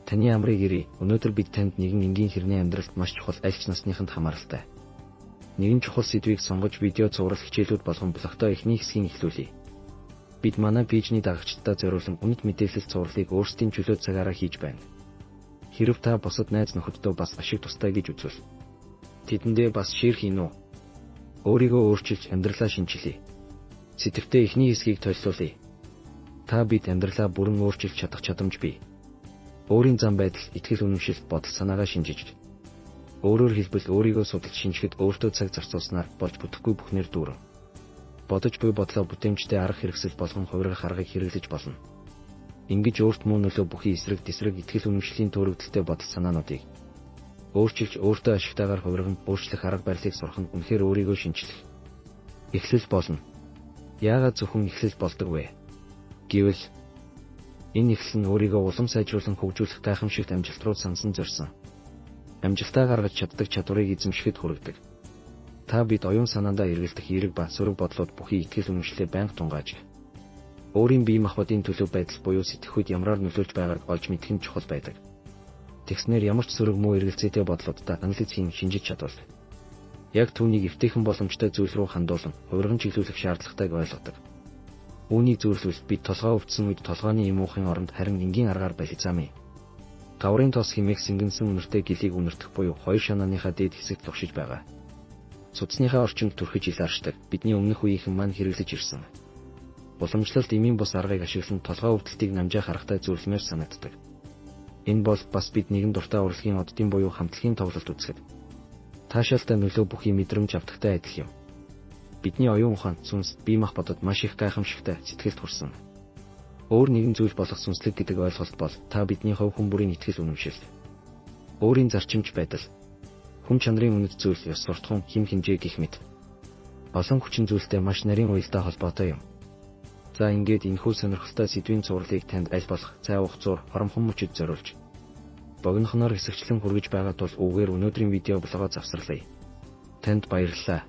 Таны амрыг ирээ. Өнөөдөр бид танд нэгэн энгийн хэрний амьдралд маш чухал альч насныханд хамааралтай нэгэн чухал сэдвийг сонгож видео зураг хичээлүүд болгон блогтой эхний хэсгийг эхлүүлье. Бид манай пэйжний дагагчдаа зориулсан үнэт мэдээлэл зурлыг өөрсдийн чөлөө цагаараа хийж байна. Хэрв та бусад найз нөхөддөө бас ашиг тустай гэж үзвэл тэдэндээ бас шеэр хийн үү. Өөрийгөө өөрчилж амьдралаа шинжилье. Сэтгэвтэй эхний хэсгийг толиулъя. Та бид амьдралаа бүрэн өөрчилж чадах чадамж бий. Өөрийн зам байдал, итгэл үнэмшил, бодол санаагаа шинжиж, өөрөөр хэлбэл өөрийгөө судалж шинжихэд өөртөө цаг зарцуулснаар болж бүтэхгүй бүхнээр дүүрэн бодож буй бодлоо бүтээмжтэй арга хэрэгсэл болгон хувиргах аргыг хэрэглэж болно. Ингэж өөрт муу нөлөө бүхий эсрэг дэсрэг итгэл үнэмшлийн төрөвдөлтэй бодол санаануудыг өөрчилж өөртөө ашигтайгаар хувирган өөрчлөх арга барилыг сурах нь үнэхээр өөрийгөө шинжлэх эхлэл болно. Яагаад зөвхөн эхлэл болдог вэ гэвэл энэ эхлэл нь өөрийгөө улам сайжруулан хөгжүүлэх гайхамшигт амжилт руу сансан зорьсон амжилтаа гаргаж чаддаг чадварыг эзэмшихэд хүргэдэг. Та бид оюун санаандаа эргэлдэх эерэг ба сөрөг бодлоод бүхий итгэл үнэмшлээ байнга тунгааж өөрийн бие махбодын төлөв байдал буюу сэтгэхүйд ямараар нөлөөлж байгааг олж мэдэх нь чухал байдаг. Тэгснээр ямар ч сөрөг муу эргэлзээтэй бодлуудаа анализ хийн шинжиж чадвал яг түүнийг эвтэйхэн боломжтой зүйл рүү хандуулан хувирган чиглүүлэх шаардлагатайг ойлгодог. Үүнийг зөвлөвөл бид толгой өвдсөн үед толгойн юм уухын оронд харин энгийн аргаар бализамын гаврын тос хэмээх сэнгэнсэн үнэртэй гэлийг үнэртэх буюу хоёр шанааныхаа дээд хэсэгт лувшиж байгаа. Судасныхаа орчинд түрхэж илаарчдаг бидний өмнөх үеийнхэн маань хэрэглэж ирсэн уламжлалт эмийн бус аргыг ашиглан толгой өвдөлтийг намжаах аргатай зөвлөмөр санагддаг. Энэ бол бас бид нэгэн дуртай урлагийн оддын буюу хамтлагийн тоглолт үзэхэд таашаалтай нөлөө бүхий мэдрэмж авдагтай адил юм. Бидний оюун ухаан, сүнс, бие махбодод маш их гайхамшигтай сэтгэлд хүрсэн өөр нэгэн зүйл болох сүнслэг гэдэг ойлголт бол та бидний хувь хүн бүрийн итгэл үнэмшил, өөрийн зарчимч байдал, хүм чанарын үнэт зүйл, ёс суртахуун, хим хэмжээ гэх мэт олон хүчин зүйлтэй маш нарийн уялдаа холбоотой юм. За ингээд энэхүү сонирхолтой сэдвийн зурлыг танд аль болох цай уух зур хоромхон мөчөд зориулж богинохноор хэсэгчлэн хүргэж байгаа тул үгээр өнөөдрийн видео блогоо завсарлая. Танд баярлалаа.